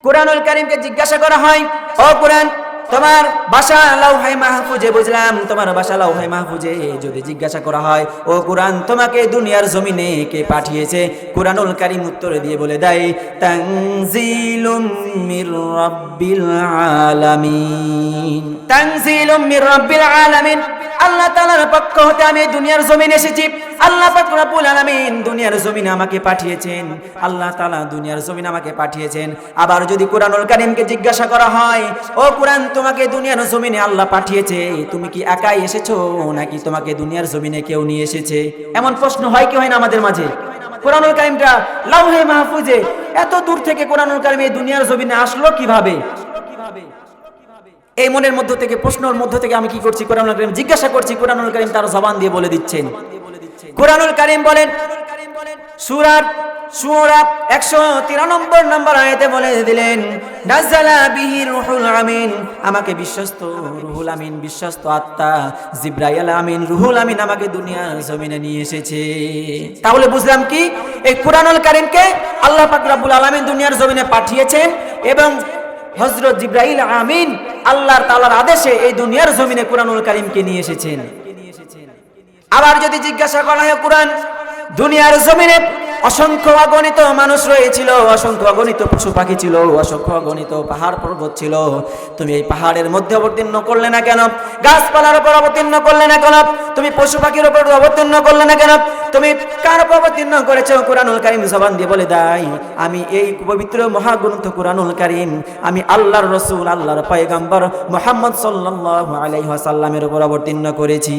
কুরআনুল কারীমকে জিজ্ঞাসা করা হয়, ও কুরআন, তোমার বাসা লাউহে মাহফুজে, বুঝলাম তোমার বাসা লাউহে মাহফুজে। যদি জিজ্ঞাসা করা হয়, ও কুরআন, তোমাকে দুনিয়ার জমিনে কে পাঠিয়েছে? কুরআনুল কারীম উত্তর দিয়ে বলে দেয়, তানজিলুম মির রাব্বিল আলামিন। তানজিলুম মির রাব্বিল আলামিন, আল্লাহ তাআলার পক্ষ হতে আমি দুনিয়ার জমিনে এসেছি। আল্লাহ পাক রব্বুল আলামিন দুনিয়ার জমিনে আমাকে পাঠিয়েছেন। আল্লাহ তাআলা দুনিয়ার জমিনে আমাকে পাঠিয়েছেন। আবার যদি কুরআনুল কারীমকে জিজ্ঞাসা করা হয়, ও কুরআন, তোমাকে দুনিয়ার জমিনে আল্লাহ পাঠিয়েছে, তুমি কি একাই এসেছো নাকি তোমাকে দুনিয়ার জমিনে কেউ নিয়ে এসেছে? এমন প্রশ্ন হয় কি হয় না আমাদের মাঝে? কুরআনুল কারীমটা লাউহে মাহফুজে, এত দূর থেকে কুরআনুল কারীম এই দুনিয়ার জমিনে আসলো কিভাবে? এই মনের মধ্য থেকে, প্রশ্নের মধ্য থেকে আমি কি করছি? কুরআনুল কারীম জিজ্ঞাসা করছি, কুরআনুল কারীম তার জবান দিয়ে বলে দিচ্ছেন। কুরআনুল কারীম বলেন, সূরা 193 নম্বর আয়াতে বলে দিলেন, নাযালা বিহি রূহুল আমিন, আমাকে বিশ্বস্ত রুহুল আমিন, বিশ্বস্ত আত্মা জিবরাইল আমিন, রুহুল আমিন আমাকে দুনিয়ার জমিনে নিয়ে এসেছে। তাহলে বুঝলাম কি, এই কুরআনুল কারীমকে আল্লাহ পাক রব্বুল আলামিন দুনিয়ার জমিনে পাঠিয়েছেন এবং হযরত জিবরাইল আমিন আল্লাহ তাআলার আদেশে এই দুনিয়ার জমিনে কুরআনুল কারীমকে নিয়ে এসেছেন। আবার যদি জিজ্ঞাসা করা হয়, কুরআন, দুনিয়ার জমিনে অসংখ্য অগণিত মানুষ রয়েছিল, অসংখ্য অগণিত পশু পাখি ছিল, অসংখ্য অগণিত পাহাড় পর্বত ছিল, তুমি এই পাহাড়ের মধ্যে অবতীর্ণ করলে না কেন? গাছপালার উপর অবতীর্ণ করলে না কেন? তুমি পশু পাখির উপর অবতীর্ণ করলে না কেন? তুমি কার উপর অবতীর্ণ করেছো? কুরআনুল কারীম জবান দিয়ে বলে দেয়, আমি এই পবিত্র মহাগ্রন্থ কুরআনুল কারীম আমি আল্লাহর রাসূল, আল্লাহর পয়গম্বর মুহাম্মদ সাল্লাল্লাহু আলাইহি ওয়াসাল্লামের উপর অবতীর্ণ করেছি।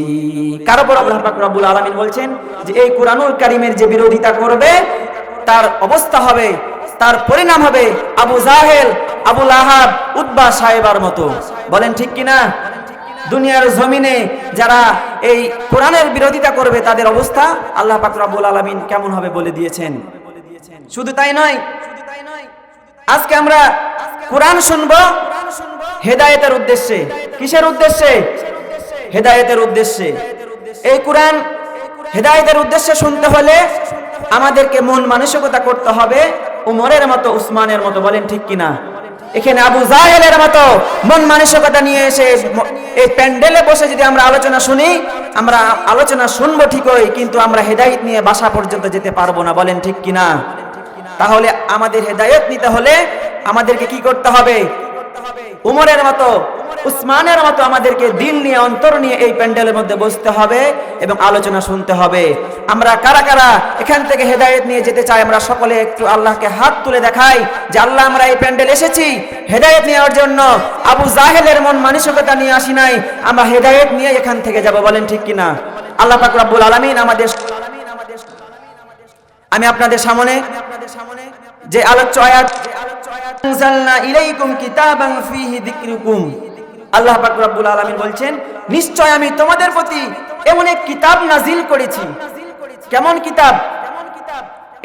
কার উপর? আল্লাহ পাক রব্বুল আলামিন বলছেন যে এই কুরআনুল কারীমের যে বিরোধিতা করবে তার অবস্থা হবে, তার পরিণাম হবে আবু জাহেল, আবু লাহাব, উতবা সাহেবার মতো। বলেন ঠিক কিনা? দুনিয়ার জমিনে যারা এই কোরআনের বিরোধিতা করবে তাদের অবস্থা আল্লাহ পাক রব্বুল আলামিন কেমন হবে বলে দিয়েছেন। শুধু তাই নয়, আজকে আমরা কোরআন শুনবো হেদায়েতের উদ্দেশ্যে। কিসের উদ্দেশ্যে? হেদায়েতের উদ্দেশ্যে। এই কোরআন হেদায়েতের উদ্দেশ্যে শুনতে হলে আমাদেরকে মন মানসিকতা করতে হবে উমরের মতো, উসমানের মতো। বলেন ঠিক কিনা? এখানে আবু জাহেলের মতো মন মানসিকতা নিয়ে এসে এই প্যান্ডেলে বসে যদি আমরা আলোচনা শুনি, আমরা আলোচনা শুনবো ঠিকই, কিন্তু আমরা হেদায়েত নিয়ে বাসা পর্যন্ত যেতে পারবো না। বলেন ঠিক কিনা? তাহলে আমাদের হেদায়েত নিতে হলে আমাদেরকে কি করতে হবে? উমরের মতো, উসমানের মতো আমাদেরকে দিল নিয়ে, অন্তর নিয়ে এই প্যান্ডেলের মধ্যে বসতে হবে এবং আলোচনা শুনতে হবে। আমরা কারা কারা এখান থেকে হেদায়েত নিয়ে যেতে চাই? আমরা সকলে একটু আল্লাহকে হাত তুলে দেখাই যে আল্লাহ, আমরা এই প্যান্ডেল এসেছি হেদায়েত নেওয়ার জন্য। আবু জাহেলের মন মানসিকতা নিয়ে আসি নাই, আমরা হেদায়েত নিয়ে এখান থেকে যাব। বলেন ঠিক কিনা? আল্লাহ পাক রব্বুল আলামিন আমাদের, আমি আপনাদের সামনে যে আলোচ্য আয়াত, আনজালনা ইলাইকুম কিতাবান ফীহি যিকরুকুম, আল্লাহ পাক রব্বুল আলামিন বলছেন, নিশ্চয় আমি তোমাদের প্রতি এমন এক কিতাব নাজিল করেছি। কেমন কিতাব?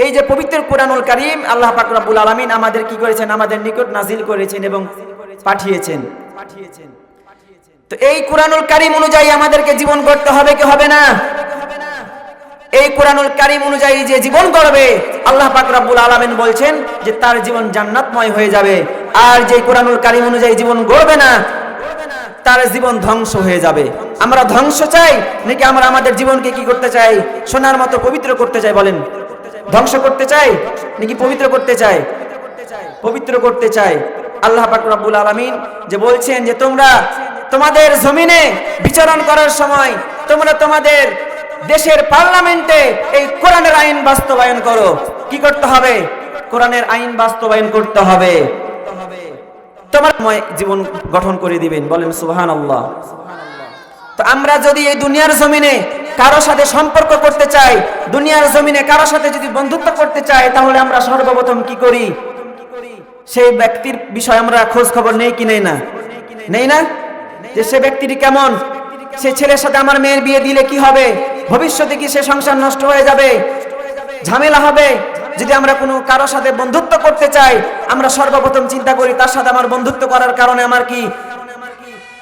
এই যে পবিত্র কুরআনুল কারীম আল্লাহ পাক রব্বুল আলামিন আমাদের কি করেছেন? আমাদের নিকট নাজিল করেছেন এবং পাঠিয়েছেন। তো এই কুরআনুল কারীম অনুযায়ী আমাদেরকে জীবন গড়তে হবে কি হবে না? এই কুরআনুল কারীম অনুযায়ী যে জীবন গড়বে, আল্লাহ পাক রব্বুল আলামিন বলছেন যে তার জীবন জান্নাতময় হয়ে যাবে। আর যে কুরআনুল কারীম অনুযায়ী জীবন গড়বে না, তার জীবন ধ্বংস হয়ে যাবে। আমরা ধ্বংস চাই নাকি আমরা আমাদের জীবনকে কি করতে চাই? সোনার মতো পবিত্র করতে চাই? বলেন, ধ্বংস করতে চাই নাকি পবিত্র করতে চাই? পবিত্র করতে চাই। আল্লাহ পাক রব্বুল আলামিন যে বলছেন যে তোমরা তোমাদের জমিনে বিচরণ করার সময় তোমরা তোমাদের দেশের পার্লামেন্টে এই কোরআনের আইন বাস্তবায়ন করো। কি করতে হবে? কোরআনের আইন বাস্তবায়ন করতে হবে। তোমার জীবন গঠন করে দিবেন। বলেন সুবহানাল্লাহ। তো আমরা যদি এই দুনিয়ার জমিনে কারো সাথে সম্পর্ক করতে চাই, দুনিয়ার জমিনে কারো সাথে যদি বন্ধুত্ব করতে চাই, তাহলে আমরা সর্বপ্রথম কি করি? সেই ব্যক্তির বিষয় আমরা খোঁজ খবর নেই কি নেই না? নেই না? যে সে ব্যক্তিটি কেমন, সে ছেলের সাথে আমার মেয়ের বিয়ে দিলে কি হবে, ভবিষ্যতে কি সে সংসার নষ্ট হয়ে যাবে, ঝামেলা হবে। যদি আমরা কোনো কারোর সাথে বন্ধুত্ব করতে চাই, আমরা সর্বপ্রথম চিন্তা করি তার সাথে আমার বন্ধুত্ব করার কারণে আমার কি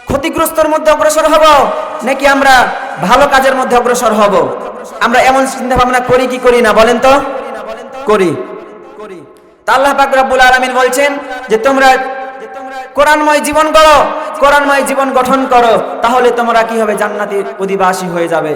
ক্ষতিগ্রস্তর মধ্যে অগ্রসর হব নাকি আমরা ভালো কাজের মধ্যে অগ্রসর হব? আমরা এমন চিন্তা ভাবনা করি কি করি না? বলেন তো, করি। তা আল্লাহ পাক রব্বুল আলামিন বলছেন যে তোমরা কোরআনময় জীবন গড়ো, কোরআনময় জীবন গঠন করো, তাহলে তোমরা কি হবে? জান্নাতের অধিবাসী হয়ে যাবে।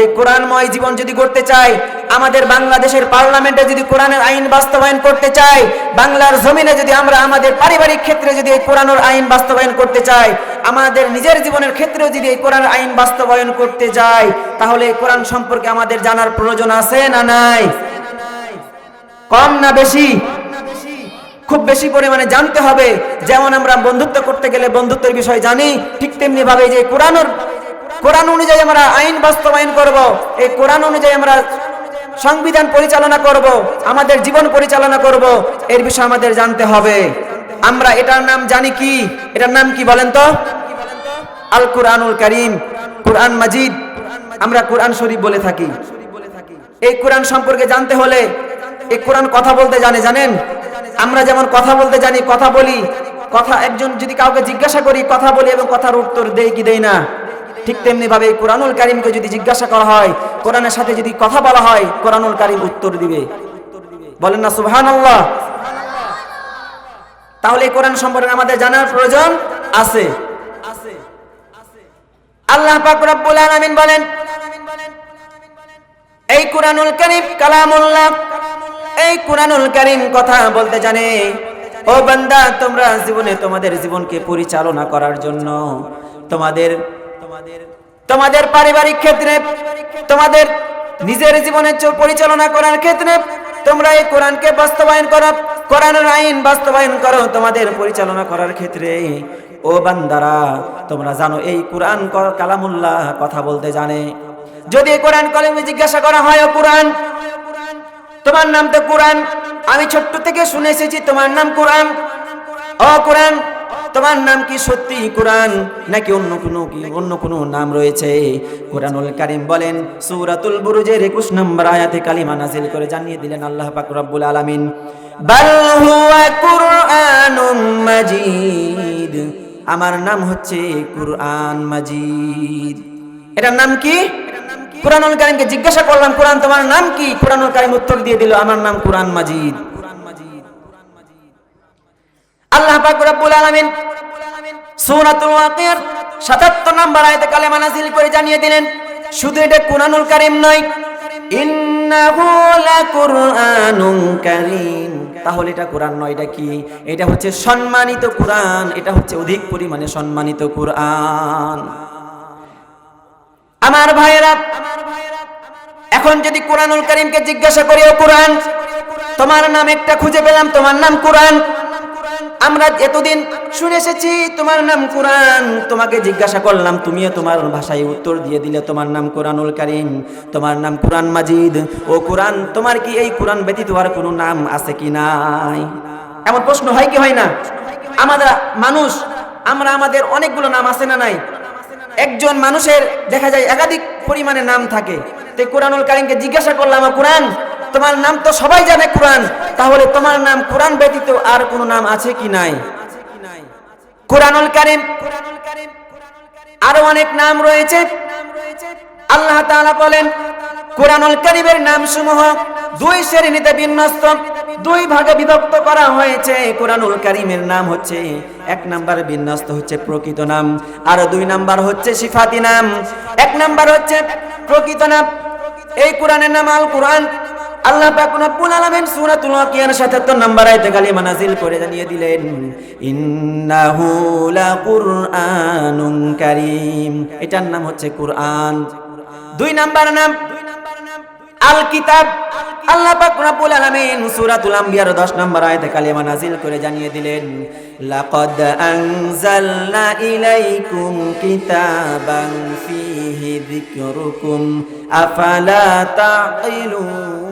এই কোরআনময় জীবন যদি করতে চাই, আমাদের বাংলাদেশের পার্লামেন্টে যদি কোরআনের আইন বাস্তবায়ন করতে চাই, বাংলার জমিনে যদি আমরা আমাদের পারিবারিক ক্ষেত্রে যদি এই কোরআনের আইন বাস্তবায়ন করতে চাই, আমাদের নিজের জীবনের ক্ষেত্রেও যদি এই কোরআনের আইন বাস্তবায়ন করতে যাই, তাহলে এই কোরআন সম্পর্কে আমাদের জানার প্রয়োজন আছে না নাই? কম না বেশি? খুব বেশি পরিমাণে জানতে হবে। যেমন আমরা বন্ধুত্ব করতে গেলে বন্ধুত্বের বিষয় জানি, ঠিক তেমনি ভাবে যে কোরআন অনুযায়ী আমরা আইন বাস্তবায়ন করব, এই কোরআন অনুযায়ী আমরা সংবিধান পরিচালনা করব, আমাদের জীবন পরিচালনা করব, এর বিষয়ে আমাদের জানতে হবে। আমরা এটার নাম জানি কি? এটার নাম কি বলেন তো? আল কুরআনুল কারীম, কুরআন মাজিদ, আমরা কুরআন শরীফ বলে থাকি। এই কোরআন সম্পর্কে জানতে হলে এই কোরআন কথা বলতে জানেন? আমরা যেমন কথা বলতে জানি, কথা বলি, কথা একজন যদি কাউকে জিজ্ঞাসা করি কথা বলি এবং কথার উত্তর দেই কি দেই না, ঠিক তেমনি ভাবে এই কুরআনুল কারীমকে যদি জিজ্ঞাসা করা হয়, কোরআনের সাথে যদি কথা বলা হয়, কুরআনুল কারীম উত্তর দিবে। বলেন না সুবহানাল্লাহ? তাহলে এই কোরআন সম্পর্কে আমাদের জানার প্রয়োজন আছে। আল্লাহ পাক রব্বুল আলামিন বলেন, এই কুরআনুল কারীম কালামুল্লাহ, এই কুরআনুল কারীম কথা বলতে জানে। ও বান্দা, তোমরা জীবনে তোমাদের জীবনকে পরিচালনা করার জন্য, তোমাদের পারিবারিক ক্ষেত্রে, তোমাদের নিজের জীবনের পরিচালনা করার ক্ষেত্রে তোমরা এই কোরআনকে বাস্তবায়ন করো, কোরআনের আইন বাস্তবায়ন করো তোমাদের পরিচালনা করার ক্ষেত্রে। ও বান্দারা, তোমরা জানো এই কুরআন কালামুল্লাহ, কথা বলতে জানে। যদি এই কোরআন কলমে জিজ্ঞাসা করা হয়, ও কুরআন, তোমার নাম তো কুরআন, আমি ছোট্ট থেকে শুনে এসেছি তোমার নাম কুরআন। ও কুরআন, তোমার নাম কি সত্যি কুরআন নাকি অন্য কোনো নাম রয়েছে? কুরআনুল কারীম বলেন, সূরাতুল বুরুজের 21 নম্বর আয়াতে কালিমা নাযিল করে জানিয়ে দিলেন আল্লাহ পাক রব্বুল আলামিন, বাল হুয়া কুরআনুম মাজিদ, আমার নাম হচ্ছে কুরআন মাজিদ। এটার নাম কি? কুরআনুল কারীমকে জিজ্ঞাসা করলাম, কুরআন তোমার নাম কি? কুরআনুল কারীম উত্তর দিয়ে দিল, আমার নাম কুরআন মাজিদ। আল্লাহ পাক রব্বুল আলামিন সূরাতুল ওয়াকিয়ার ৭৭ নম্বর আয়াতে কালেমা নাযিল করে জানিয়ে দিলেন, শুধু এটা কুরআনুল কারীম নয়, ইন্নাহু লাকুরআনুন কারীম। তাহলে এটা কুরআন নয়, এটা কি? এটা হচ্ছে সম্মানিত কুরআন, এটা হচ্ছে অধিক পরিমাণে সম্মানিত কুরআন। আমার ভাইয়েরা, এখন যদি কুরআনুল কারীমকে জিজ্ঞাসা করি, ও কুরআন, তোমার নাম একটা খুঁজে পেলাম, তোমার নাম কুরআন, আমরা এতদিন শুনে এসেছি তোমার নাম কুরআন, তোমাকে জিজ্ঞাসা করলাম, তুমিও তোমার ভাষায় উত্তর দিয়ে দিলে তোমার নাম কুরআনুল কারীম, তোমার নাম কুরআন মাজিদ। ও কুরআন, তোমার কি এই কুরআন ব্যতীত আর কোনো নাম আছে কি নাই? এমন প্রশ্ন হয় কি হয় না? আমরা আমাদের অনেকগুলো নাম আছে না নাই? একজন মানুষের দেখা যায় একাধিক পরিমাণে নাম থাকে। তো কুরআনুল কারীমকে জিজ্ঞাসা করলাম, কুরআন, তোমার নাম তো সবাই জানে কুরআন, তাহলে তোমার নাম কুরআন ব্যতীত আর কোনো নাম আছে কি নাই? কুরআনুল কারীম আরো অনেক নাম রয়েছে। আল্লাহ তাআলা বলেন, কুরআনুল কারীমের নামসমূহ দুই শ্রেণীতে বিন্যস্ত, দুই ভাগে বিভক্ত করা হয়েছে। কুরআনুল কারীমের নাম হচ্ছে, এক নাম্বার বিন্যস্ত হচ্ছে প্রকৃত নাম, আর দুই নাম্বার হচ্ছে সিফাতি নাম। এক নাম্বার হচ্ছে প্রকৃত নাম, এই কুরআনের নাম আল কুরআন। আল্লাহ পাক রব্বুল আলামিন সূরাতুল ওয়াকিয়ার ৭৭ নম্বর আয়াতে কালিমা নাযিল করে জানিয়ে দিলেন, ইন্নাহু লাকুরআনুন কারীম, এটার নাম হচ্ছে কুরআন। দুই নাম্বার নাম আল কিতাব। আল্লাহ পাক রব্বুল আলামিন সূরাতুল আম্বিয়ার 10 নম্বর আয়াতে কালিমা নাযিল করে জানিয়ে দিলেন, লাকাদ আনজালনা ইলাইকুম কিতাবান ফীহি যিকরুকুম আফালা তা'কিলুন,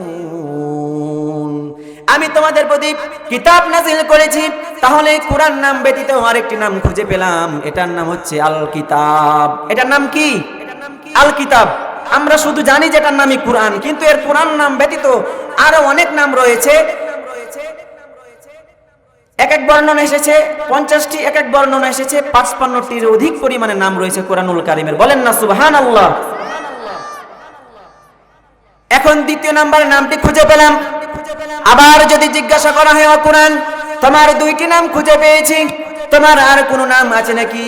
আমি তোমাদের প্রতি কিতাব নাযিল করেছি, তাহলে কুরআন নাম ব্যতীত আরেকটি নাম খুঁজে পেলাম, এটার নাম হচ্ছে আল কিতাব। এটার নাম কি? আল কিতাব। আমরা শুধু জানি যে এটার নামই কুরআন, কিন্তু এর কুরআন নাম ব্যতীত আরো অনেক নাম রয়েছে। এক এক বর্ণনা এসেছে 50টি, এক এক বর্ণনা এসেছে 55টির অধিক পরিমাণে নাম রয়েছে কুরআনুল কারীমের। বলেন না সুবহানাল্লাহ। এখন এখন দ্বিতীয় নাম্বার নামটি খুঁজে পেলাম। আবার যদি জিজ্ঞাসা করা হয় ও কোরআন, তোমার দুইটি নাম খুঁজে পেয়েছি, তোমার আর কোনো নাম আছে নাকি?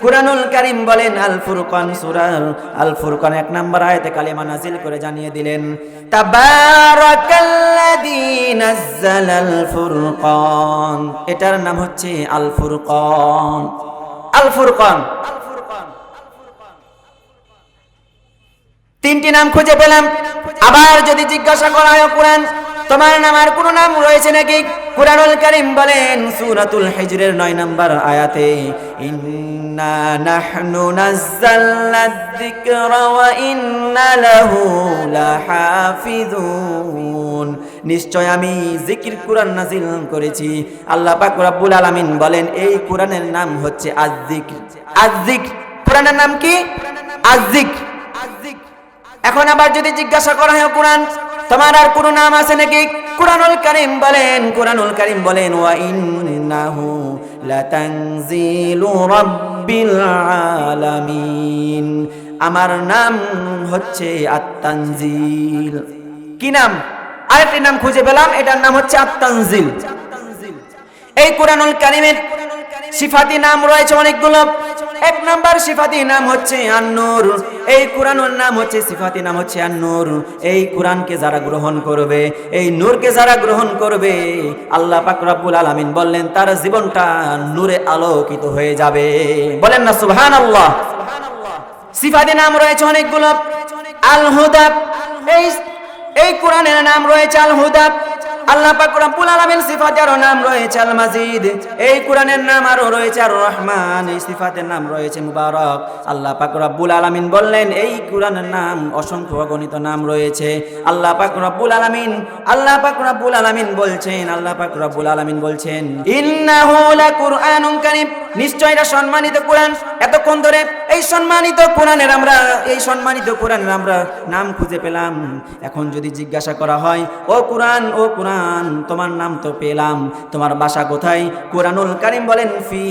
কুরআনুল কারীম বলেন আল ফুরকান সূরা আল ফুরকান 1 নম্বর আয়াতে কালিমা নাজিল করে জানিয়ে দিলেন, তাবারাকাল্লাযী নাযালাল ফুরকান। এটার নাম হচ্ছে আল ফুরকান। আল ফুরকান তিনটি নাম খুঁজে পেলাম। আবার যদি জিজ্ঞাসা করা হয় কোরআন, তোমার নাম আর কোনো নাম রয়েছে নাকি? কুরআনুল কারীম বলেন সূরাতুল হিজরের 9 নম্বর আয়াতে, ইন্না নাহনু নাযালনায যিকরা ওয়া ইন্না লাহু লাহাফিজুন। নিশ্চয় আমি জিকির কুরআন নাযিল করেছি। আল্লাহ পাক রব্বুল আলামিন বলেন এই কুরআনের নাম হচ্ছে আয-যিকর। আয-যিকর কুরআনের নাম কি? আয-যিকর। এখন আবার যদি জিজ্ঞাসা করা হয় কোরআন, তোমার আর কোনো নাম আছে নাকি? কুরআনুল কারীম বলেন ওয়া ইন্নাহু লাতানজিলু রাব্বিল আলামিন। আমার নাম হচ্ছে আত-তানজিল। কি নাম? আরেকটি নাম খুঁজে পেলাম, এটার নাম হচ্ছে আত-তানজিল। এই কুরআনুল কারীমের সিফাতি নাম রয়েছে অনেকগুলো। 1 নম্বর সিফাতি নাম হচ্ছে আন-নূর। এই কুরআনের নাম হচ্ছে সিফাতি নাম হচ্ছে আন-নূর। এই কুরআনকে যারা গ্রহণ করবে, এই নূরকে যারা গ্রহণ করবে, আল্লাহ পাক রব্বুল আলামিন বললেন তার জীবনটা নূরে আলোকিত হয়ে যাবে। বলেন না সুবহানাল্লাহ। সিফাতি নাম রয়েছে অনেকগুলো। আল হুদা, এই কুরআনের নাম রয়েছে আল হুদা। আল্লাহ পাক রব্বুল আলামিন সিফাতের নাম রয়েছে আল মাজিদ। এই কুরআনের নাম আরো রয়েছে আর রহমান। এই সিফাতের নাম রয়েছে মুবারক। আল্লাহ পাক রব্বুল আলামিন বললেন এই কুরআনের নাম অসংখ্য অগণিত নাম রয়েছে। আল্লাহ পাক রব্বুল আলামিন বলছেন ইন্নাহু লাকুরআনুন কারীম। নিশ্চয় এটা সম্মানিত কুরআন। এতক্ষণ ধরে এই সম্মানিত কুরআনের আমরা নাম খুঁজে পেলাম। এখন যদি জিজ্ঞাসা করা হয় ও কুরআন তোমার নাম তো পেলাম, তোমার বাসা কোথায়? কুরআনুল কারীম বলেন ফি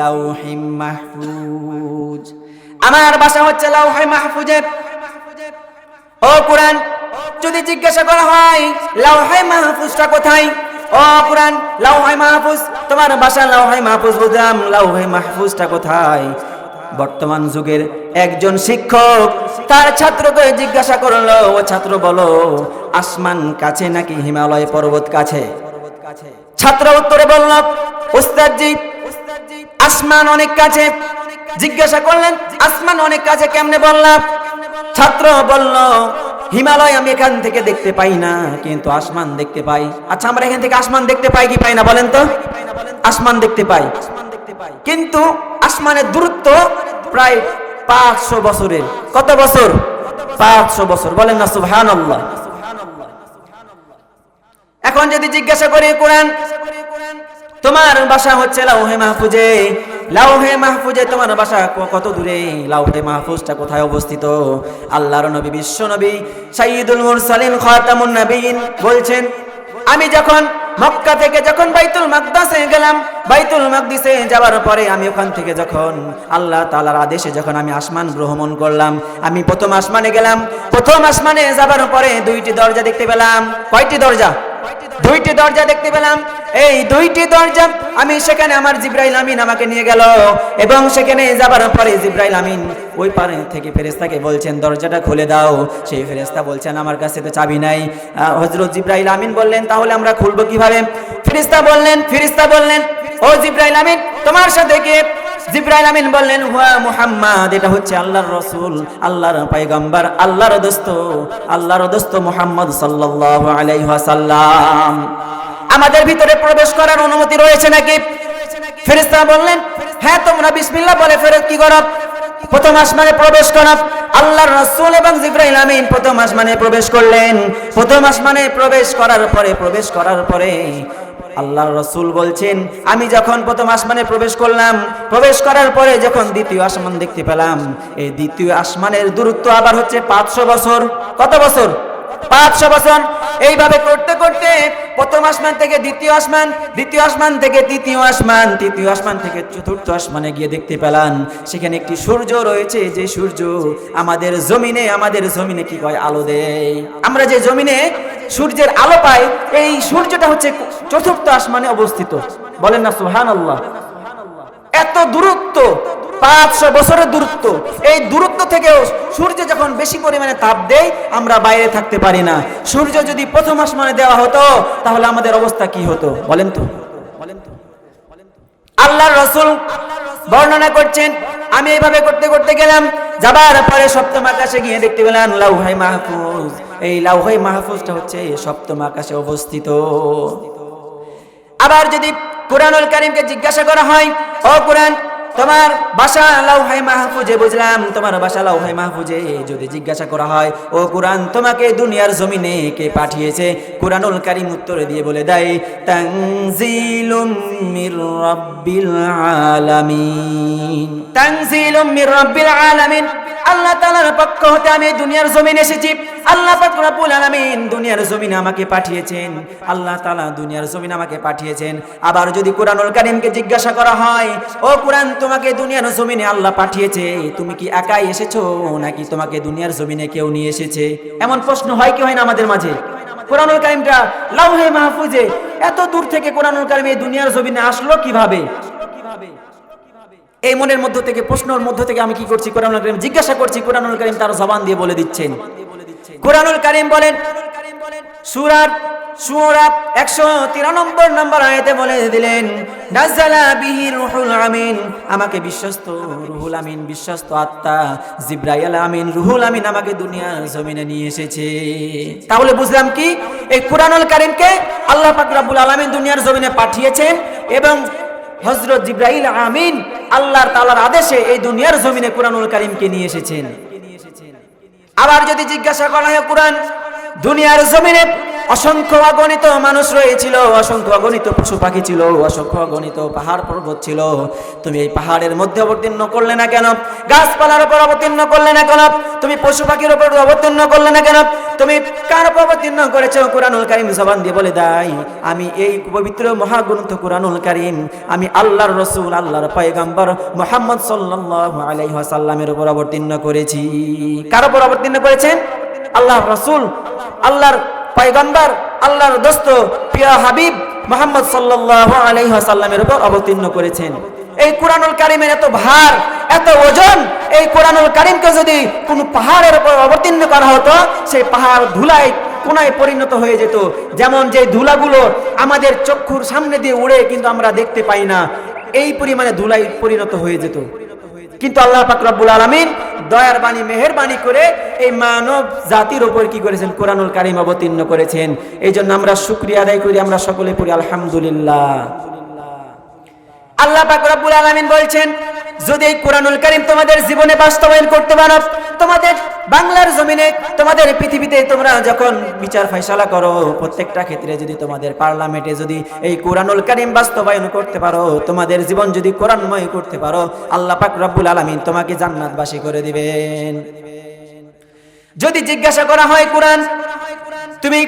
লাউহিম মাহফুজ। আমার বাসা হচ্ছে লাউহে মাহফুজে। ও কুরআন, যদি জিজ্ঞাসা করা হয় লাউহে মাহফুজটা কোথায়? ও কুরআন, লাউহে মাহফুজ, তোমার বাসা লাউহে মাহফুজ বুঝলাম, লাউহে মাহফুজটা কোথায়? বর্তমান যুগের একজন শিক্ষক তার ছাত্রকে জিজ্ঞাসা করলো, ও ছাত্র বলো আসমান কাছে নাকি হিমালয় পর্বত কাছে? ছাত্র উত্তরে বলল, উস্তাদজি আসমান অনেক কাছে। জিজ্ঞাসা করলেন আসমান অনেক কাছে কেমনে বললাম? ছাত্র বলল, হিমালয় আমি এখান থেকে দেখতে পাই না, কিন্তু আসমান দেখতে পাই। আচ্ছা, আমরা এখান থেকে আসমান দেখতে পাই কি পাই না বলেন তো? আসমান দেখতে পাই, কিন্তু আসমানের দূরত্ব প্রায় 500 বছরের। কত বছর? 500 বছর। বলেন না সুবহানাল্লাহ। এখন যদি জিজ্ঞাসা করি কোরআন, তোমার বাসা হচ্ছে লাউহে মাহফুজে, লাউহে মাহফুজে তোমার বাসা কত দূরে? লাউহে মাহফুজটা কোথায় অবস্থিত? আল্লাহর নবী, বিশ্ব নবী, সাইয়্যিদুল মুরসালিন, খাতামুন নবীন বলছেন, আমি যখন মক্কা থেকে যখন বাইতুল মাকদাসে গেলাম, বাইতুল মাকদিসে যাওয়ার পরে আমি ওখান থেকে যখন আল্লাহ তাআলার আদেশে যখন আমি আসমান ভ্রমণ করলাম, আমি প্রথম আসমানে গেলাম। প্রথম আসমানে যাবার পরে 2টি দরজা দেখতে পেলাম। কয়টি দরজা? 2টি দরজা দেখতে পেলাম। এই 2টি দরজা আমি সেখানে আমার জিবরাইল আমিন আমাকে নিয়ে গেল, এবং সেখানে যাবার পরে জিবরাইল আমিন ওই পারে থেকে ফেরেশতাকে বলছেন দরজাটা খুলে দাও। সেই ফেরেশতা বলছেন আমার কাছে তো চাবি নাই। হযরত জিবরাইল আমিন বললেন তাহলে আমরা খুলবো কিভাবে? ফেরেশতা বললেন ও জিবরাইল আমিন তোমার সাথে কে? জিবরাইল আমিন বললেন হুয়া মুহাম্মদ, এটা হচ্ছে আল্লাহর রাসূল, আল্লাহর পয়গম্বর, আল্লাহর দোস্ত মুহাম্মদ সাল্লাল্লাহু আলাইহি ওয়াসাল্লাম। আমাদের ভিতরে প্রবেশ করার অনুমতি রয়েছে নাকি? ফেরেশতা বললেন হ্যাঁ, তোমরা বিসমিল্লাহ বলে ফেরেশতা কি করো? প্রথম আসমানে প্রবেশ করো। আল্লাহর রাসূল এবং জিবরাইল আমিন প্রথম আসমানে প্রবেশ করলেন। প্রথম আসমানে প্রবেশ করার পরে আল্লাহর রাসূল বলছেন আমি যখন প্রথম আসমানে প্রবেশ করলাম, প্রবেশ করার পরে যখন দ্বিতীয় আসমান দেখতে পেলাম, এই দ্বিতীয় আসমানের দূরত্ব আবার হচ্ছে 500 বছর। কত বছর? 500 বছর এইভাবে করতে করতে প্রথম আসমান থেকে দ্বিতীয় আসমান, দ্বিতীয় আসমান থেকে তৃতীয় আসমান, তৃতীয় আসমান থেকে চতুর্থ আসমানে গিয়ে দেখতে পেলাম সেখানে একটি সূর্য রয়েছে, যে সূর্য আমাদের জমিনে কি কয় আলো দেয়। আমরা যে জমিনে সূর্যের আলো পাই, এই সূর্যটা হচ্ছে চতুর্থ আসমানে অবস্থিত। বলেন না সুবহানাল্লাহ। এত দূরত্ব, 500 বছরের দূরত্ব। এই দূরত্ব থেকেও সূর্য যখন বেশি পরিমাণে তাপ দেয় আমরা বাইরে থাকতে পারি না। সূর্য যদি প্রথম আসমানে দেওয়া হতো তাহলে আমাদের অবস্থা কি হতো বলেন তো। আল্লাহর রাসূল বর্ণনা করছেন, আমি এইভাবে করতে করতে গেলাম, যাবার পরে সপ্তম আকাশে গিয়ে দেখতে পেলাম লাউহে মাহফুজ। এই লাউহে মাহফুজটা হচ্ছে সপ্তম আকাশে অবস্থিত। আবার যদি কুরআনুল কারীমকে জিজ্ঞাসা করা হয়, ও কুরআন তোমার বাসা লাউহে মাহফুজে, বুঝলাম তোমার বাসা লাউহে মাহফুজে। যদি জিজ্ঞাসা করা হয়, ও কুরআন তোমাকে দুনিয়ার জমিনে কে পাঠিয়েছে, কুরআনুল কারীম উত্তর দিয়ে বলে দেয় তানজিলুম মির রাব্বিল আলামিন। তানজিলুম মির রাব্বিল আলামিন, আল্লাহ তাআলার পক্ষ হতে আমি দুনিয়ার জমিনে এসেছি। আল্লাহ পাক রব্বুল আলামিন দুনিয়ার জমিনে আমাকে পাঠিয়েছেন। আল্লাহ তাআলা দুনিয়ার জমিনে আমাকে পাঠিয়েছেন। আবার যদি কুরআনুল কারীমকে জিজ্ঞাসা করা হয়, ও কুরআন তোমাকে দুনিয়ার জমিনে আল্লাহ পাঠিয়েছে, তুমি কি একাই এসেছো নাকি তোমাকে দুনিয়ার জমিনে কেউ নিয়ে এসেছে? এমন প্রশ্ন হয় কি হয় না আমাদের মাঝে? কুরআনুল কারীমটা লাউহে মাহফুজে, এত দূর থেকে কুরআনুল কারীম এই দুনিয়ার জমিনে আসলো কিভাবে? এই মনের মধ্য থেকে, প্রশ্নের মধ্য থেকে আমি কি করছি, কুরআনুল কারীম জিজ্ঞাসা করছি, কুরআনুল কারীম তার জবান দিয়ে বলে দিচ্ছেন। কুরআনুল কারীম বলেন সূরা 193 নম্বর আয়াতে বলে দিলেন নাযালা বিহি রূহুল আমিন, আমাকে বিশ্বস্ত রুহুল আমিন, বিশ্বস্ত আত্মা জিবরাইল আমিন, রুহুল আমিন আমাকে দুনিয়ার জমিনে নিয়ে এসেছে। তাহলে বুঝলাম কি, এই কুরআনুল কারীমকে আল্লাহ পাক রব্বুল আলামিন দুনিয়ার জমিনে পাঠিয়েছেন এবং হযরত জিবরাইল আমিন আল্লাহর তাআলার আদেশে এই দুনিয়ার জমিনে কুরআনুল কারীমকে নিয়ে এসেছেন। আবার যদি জিজ্ঞাসা করা হয়, কুরআন দুনিয়ার জমিনে অসংখ্য অগণিত মানুষ রয়েছিল, অসংখ্য অগণিত পশু পাখি ছিল, অসংখ্য অগণিত পাহাড় পর্বত ছিল, তুমি এই পাহাড়ের মধ্যে অবতীর্ণ করলে না কেন? গাছপালার উপর অবতীর্ণ করলে না কেন? তুমি পশু পাখির উপর অবতীর্ণ করলে না কেন? তুমি কার উপর অবতীর্ণ করেছো? কুরআনুল কারীম জবান দিয়ে বলে দেয়, আমি এই পবিত্র মহাগ্রন্থ কুরআনুল কারীম আমি আল্লাহর রাসূল, আল্লাহর পয়গম্বর মুহাম্মদ সাল্লাল্লাহু আলাইহি ওয়াসাল্লামের উপর অবতীর্ণ করেছি। কার উপর অবতীর্ণ করেছেন? আল্লাহর রাসূল, আল্লাহর পয়গম্বর, আল্লাহর দোস্ত প্রিয় হাবিব মুহাম্মদ সাল্লাল্লাহু আলাইহি ওয়াসাল্লামের উপর অবতীর্ণ করেছেন। এই কুরআনুল কারীমের এত ভার, এত ওজন, এই কুরআনুল কারীমকে যদি কোনো পাহাড়ের উপর অবতীর্ণ করা হতো, সেই পাহাড় ধুলায় কোনায় পরিণত হয়ে যেত। যেমন যে ধুলাগুলো আমাদের চক্ষুর সামনে দিয়ে উড়ে কিন্তু আমরা দেখতে পাই না, এই পরিমাণে ধুলায় পরিণত হয়ে যেত। কিন্তু আল্লাহ পাক রব্বুল আলামিন দয়ার বাণী, মেহেরবানি করে এই মানব জাতির উপর কি করেছেন? কুরআনুল কারীম অবতীর্ণ করেছেন। এই জন্য আমরা শুকরিয়া আদায় করি, আমরা সকলে পড়ি আলহামদুলিল্লাহ। আল্লাহ পাক রব্বুল আলামিন বলছেন, যদি এই কুরআনুল কারীম তোমাদের জীবনে বাস্তবায়ন করতে পারো, তোমাদের বাংলার জমিনে, তোমাদের পৃথিবীতে তোমরা যখন বিচার ফয়সালা করো, প্রত্যেকটা ক্ষেত্রে যদি তোমাদের পার্লামেন্টে যদি এই কুরআনুল কারীম বাস্তবায়ন করতে পারো, তোমাদের জীবন যদি কোরআনময় করতে পারো, আল্লাহ পাক রব্বুল আলামিন তোমাকে জান্নাতবাসী করে দিবেন। যদি জিজ্ঞাসা করা হয়, কুরআন তুমি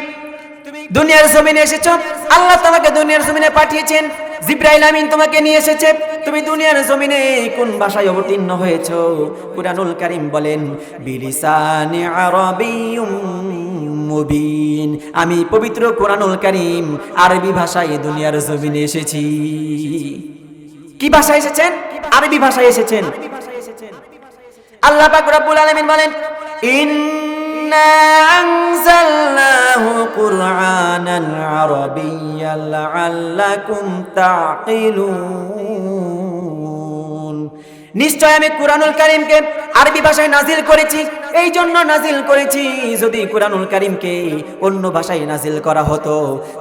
দুনিয়ার জমিনে এসেছো, আল্লাহ তোমাকে দুনিয়ার জমিনে পাঠিয়েছেন, জিবরাইল আমিন তোমাকে নিয়ে এসেছে, তুমি দুনিয়ার জমিনে কোন ভাষায় অবতীর্ণ হয়েছো? কুরআনুল কারীম বলেন বিলিসানি আরাবিয়্যুম মুবিন, আমি পবিত্র কুরআনুল কারীম আরবি ভাষায় দুনিয়ার জমিনে এসেছি। কি ভাষায় এসেছেন? আরবি ভাষায় এসেছেন। আল্লাহ পাক রব্বুল আলামিন বলেন ইন্না আনজালনাহু কুরআনান আরাবিয়্যান লাআল্লাকুম তা'কিলুন, নিশ্চয় আমি কুরআনুল কারীমকে আরবি ভাষায় নাজিল করেছি। এই জন্য নাজিল করেছি, যদি কুরআনুল কারীমকে অন্য ভাষায় নাজিল করা হতো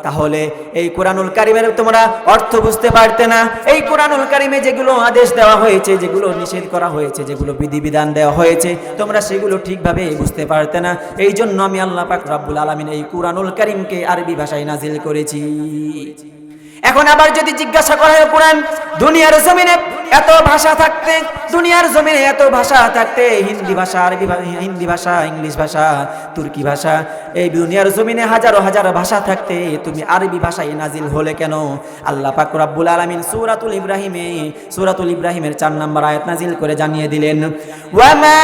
তাহলে এই কুরআনুল কারীমের তোমরা অর্থ বুঝতে পারতে না। এই কুরআনুল কারীমে যেগুলো আদেশ দেওয়া হয়েছে, যেগুলো নিষেধ করা হয়েছে, যেগুলো বিধিবিধান দেওয়া হয়েছে, তোমরা সেগুলো ঠিকভাবে বুঝতে পারতে না। এই জন্য আমি আল্লাহ পাক রব্বুল আলামিন এই কুরআনুল কারীমকে আরবি ভাষায় নাজিল করেছি। এখন আবার যদি জিজ্ঞাসা করা হয়, কুরআন দুনিয়ার জমিনে এত ভাষা থাকতে, দুনিয়ার জমিনে এত ভাষা থাকতে, হিন্দি ভাষা, আরবি হিন্দি ভাষা, ইংলিশ ভাষা, তুর্কি ভাষা, এই দুনিয়ার জমিনে হাজারো হাজারো ভাষা থাকতে তুমি আরবি ভাষায় নাজিল হলে কেন? আল্লাহ পাক রব্বুল আলামিন সূরাতুল ইব্রাহিমের 4 নম্বর আয়াত নাজিল করে জানিয়ে দিলেন, ওয়ামা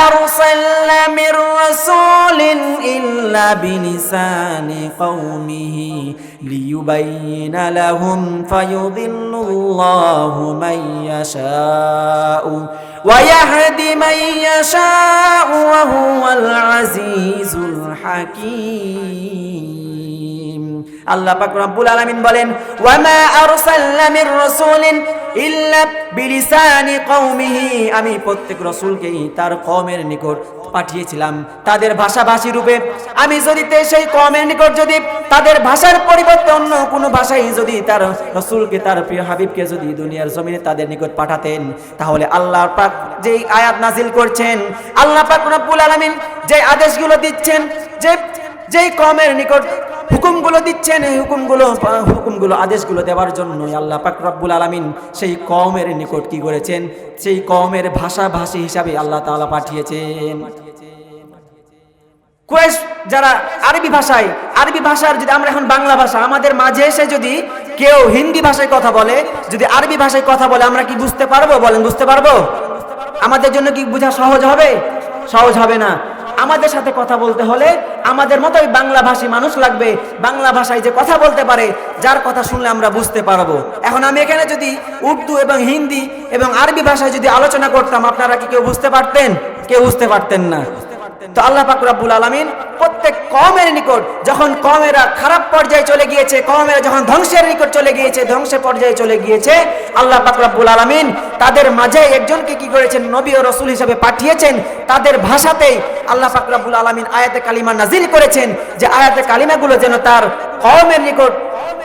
আরসালনা মির রাসূলিন ইল্লা বিলিসানি কওমিহি লিয়ুবাইয়িনা লাহুম ফায়ুদিল্লুল্লাহু মান ইয়াশাউ ওয়া ইয়াহদি মান ইয়াশাউ ওয়া হুয়াল আজিজুল হাকীম। আল্লাহ পাক রব্বুল আলামিন বলেন, ওয়ামা আরসালনা মির রাসূলিন ইল্লা বিলিসানি কওমিহি, আমি প্রত্যেক রাসূলকেই তার কওমের নিকট পাঠিয়েছিলাম তাদের ভাষাভাষী রূপে। আমি যদি সেই কওমের নিকট যদি তাদের ভাষার পরিবর্তে অন্য কোনো ভাষায় যদি তার রাসূলকে, তার প্রিয় হাবিবকে যদি দুনিয়ার জমিনে তাদের নিকট পাঠাতেন, তাহলে আল্লাহ পাক যেই আয়াত নাজিল করছেন, আল্লাহ পাক রব্বুল আলামিন যে আদেশগুলো দিচ্ছেন, যেই কওমের নিকট হুকুমগুলো দিচ্ছেন, এই হুকুমগুলো আদেশগুলো দেওয়ার জন্য আল্লাহ পাক রব্বুল আলামিন সেই কওমের নিকট কি করেছেন? সেই কওমের ভাষাভাষী হিসাবে আল্লাহ তাআলা পাঠিয়েছেন। কুরাইশ যারা আরবি ভাষার যদি আমরা এখন বাংলা ভাষা, আমাদের মাঝে এসে যদি কেউ হিন্দি ভাষায় কথা বলে, যদি আরবি ভাষায় কথা বলে, আমরা কি বুঝতে পারবো? বলেন, বুঝতে পারবো? আমাদের জন্য কি বোঝা সহজ হবে? সহজ হবে না। আমাদের সাথে কথা বলতে হলে আমাদের মতোই বাংলা ভাষী মানুষ লাগবে, বাংলা ভাষায় যে কথা বলতে পারে, যার কথা শুনলে আমরা বুঝতে পারবো। এখন আমি এখানে যদি উর্দু এবং হিন্দি এবং আরবি ভাষায় যদি আলোচনা করতাম, আপনারা কি কেউ বুঝতে পারতেন? কেউ বুঝতে পারতেন না। তো আল্লাহ পাক রব্বুল আলামিন প্রত্যেক কওমের নিকট, যখন কওমেরা খারাপ পর্যায়ে চলে গিয়েছে, কওমেরা যখন ধ্বংসের নিকট চলে গিয়েছে, ধ্বংসের পর্যায়ে চলে গিয়েছে, আল্লাহ পাক রব্বুল আলামিন তাদের মাঝে একজনকে কি করেছেন? নবী ও রাসূল হিসেবে পাঠিয়েছেন। তাদের ভাষাতেই আল্লাহ পাক রব্বুল আলামিন আয়াতে কালিমা নাজিল করেছেন, যে আয়াতে কালিমাগুলো যেন তার কওমের নিকট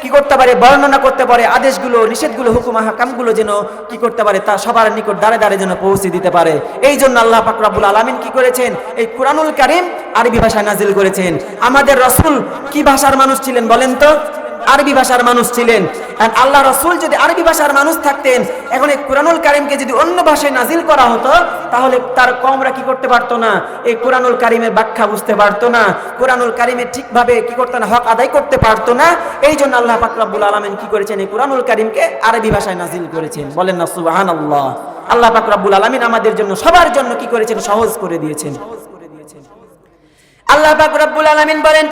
কি করতে পারে? বর্ণনা করতে পারে, আদেশগুলো, নিষেধগুলো, হুকুম হাকামগুলো যেন কি করতে পারে? তা সবার নিকট দাঁড়ে দাঁড়ে যেন পৌঁছে দিতে পারে। এই জন্য আল্লাহ পাক রব্বুল আলামিন কি করেছেন? এই কুরআনুল কারীম আরবি ভাষায় নাজিল করেছেন। আমাদের রাসূল কি ভাষার মানুষ ছিলেন বলেন তো? আরবি ভাষার মানুষ ছিলেন। আর আল্লাহ রাসূল যদি আরবি ভাষার মানুষ থাকতেন, এখন এই কুরআনুল কারীমকে যদি অন্য ভাষায় নাজিল করা হতো, তাহলে তার কওমরা কি করতে পারতো না? এই কুরআনুল কারীমের ব্যাখ্যা বুঝতে পারতো না, কুরআনুল কারীমের ঠিকভাবে কি করতে না, হক আদায় করতে পারতো না। এই জন্য আল্লাহ পাক রব্বুল আলামিন কি করেছেন? এই কুরআনুল কারীমকে আরবি ভাষায় নাজিল করেছেন। বলেন না সুবহানাল্লাহ। আল্লাহ পাক রব্বুল আলামিন আমাদের জন্য, সবার জন্য কি করেছেন? সহজ করে দিয়েছেন। আল্লাহ পাক রব্বুল আলামিন বলেন,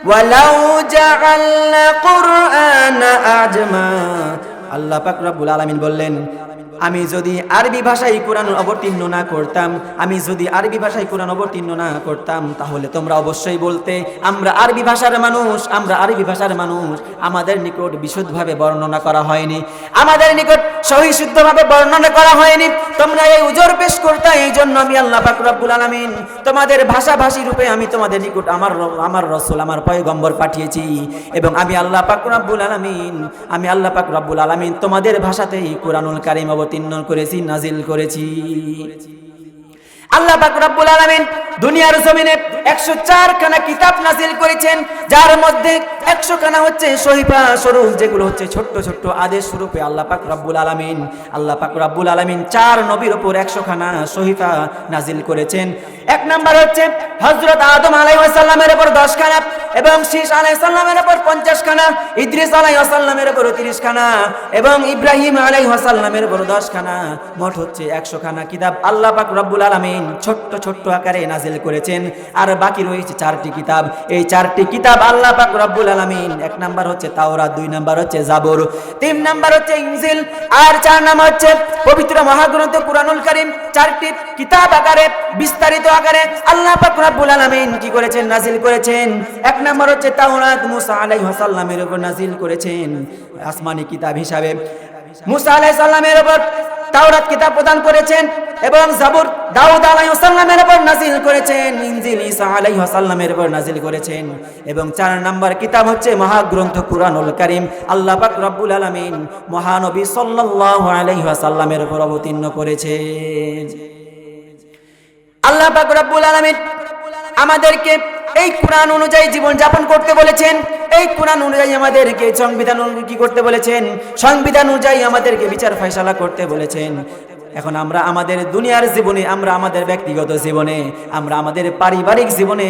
ওয়ালাউ জাআলনা কুরআনা আজমা, আল্লাহ পাক রব্বুল আলামিন বললেন, আমি যদি আরবি ভাষায় কোরআন অবতীর্ণ না করতাম, আমি যদি আরবি ভাষায় কোরআন অবতীর্ণ না করতাম, তাহলে তোমরা অবশ্যই বলতে আমরা আরবি ভাষার মানুষ, আমরা আরবি ভাষার মানুষ। আমাদের নিকট বিশুদ্ধভাবে বর্ণনা করা হয়নি, আমাদের নিকট সহি শুদ্ধভাবে বর্ণনা করা হয়নি, তোমরা এই উজর পেশ করতে। এই জন্য আমি আল্লাহ পাক রব্বুল আলামিন তোমাদের ভাষাভাষী রূপে আমি তোমাদের নিকট আমার রাসূল, আমার পয়গম্বর পাঠিয়েছি। এবং আমি আল্লাহ পাক রব্বুল আলামিন তোমাদের ভাষাতেই কোরআনুল কারীম অবতীর্ণ করেছি, নাজিল করেছি। আল্লাহ পাক রব্বুল আলামিন দুনিয়ার জমিনে 104 খানা কিতাব নাজিল করেছেন, যার মধ্যে 100 খানা হচ্ছে সহিফা স্বরূপ, যেগুলো হচ্ছে ছোট্ট ছোট্ট আদেশ স্বরূপে আল্লাহ পাক রব্বুল আলামিন 4 নবীর উপর 100 খানা সহিফা নাজিল করেছেন। এক নাম্বার হচ্ছে হযরত আদম আলাইহিস সালামের উপর 10 খানা, এবং শীষ আলাইহিস সালামের উপর 50 খানা, ইদ্রিস আলাইহিস সালামের উপর 30 খানা, এবং ইব্রাহিম আলাইহিস সালামের উপর 10 খানা। মোট হচ্ছে 100 খানা কিতাব আল্লাহ পাক রব্বুল আলামিন ছোট্ট ছোট্ট আকারে নাজিল করেছেন। আর বাকি রয়েছে 4টি কিতাব। এই 4টি কিতাব আল্লাহ পাক রব্বুল আলামিন, 1 নাম্বার হচ্ছে তাওরাত, 2 নাম্বার হচ্ছে জাবুর, 3 নাম্বার হচ্ছে ইনজিল, আর 4 নাম্বার হচ্ছে পবিত্র মহাগ্রন্থ কুরআনুল কারীম। 4টি কিতাব আকারে, বিস্তারিত আকারে আল্লাহ পাক রব্বুল আলামিন কি করেছেন? নাজিল করেছেন। 1 নাম্বার হচ্ছে তাওরাত, মুসা আলাইহিস সালামের উপর নাজিল করেছেন আসমানি কিতাব হিসাবে। মুসা আলাইহিস সালামের উপর তাওরাত কিতাব প্রদান করেছেন, এবং জাবুর দাউদ আলাইহিস সালামের উপর নাজিল করেছেন, ইনজিল ঈসা আলাইহিস সালামের উপর নাজিল করেছেন। এবং 4 নাম্বার কিতাব হচ্ছে মহাগ্রন্থ কুরআনুল কারীম, আল্লাহ পাক রব্বুল আলামিন মহানবী সাল্লাল্লাহু আলাইহি ওয়াসাল্লামের উপর অবতীর্ণ করেছেন। আল্লাহ পাক রব্বুল আলামিন আমাদেরকে এই কোরআন অনুযায়ী জীবন যাপন করতে বলেছেন, এই কোরআন অনুযায়ী আমাদেরকে সংবিধান কি করতে বলেছেন, সংবিধান অনুযায়ী আমাদেরকে বিচার ফয়সালা করতে বলেছেন। এখন আমরা আমাদের দুনিয়ার জীবনে, আমরা আমাদের ব্যক্তিগত জীবনে, আমরা আমাদের পারিবারিক জীবনে,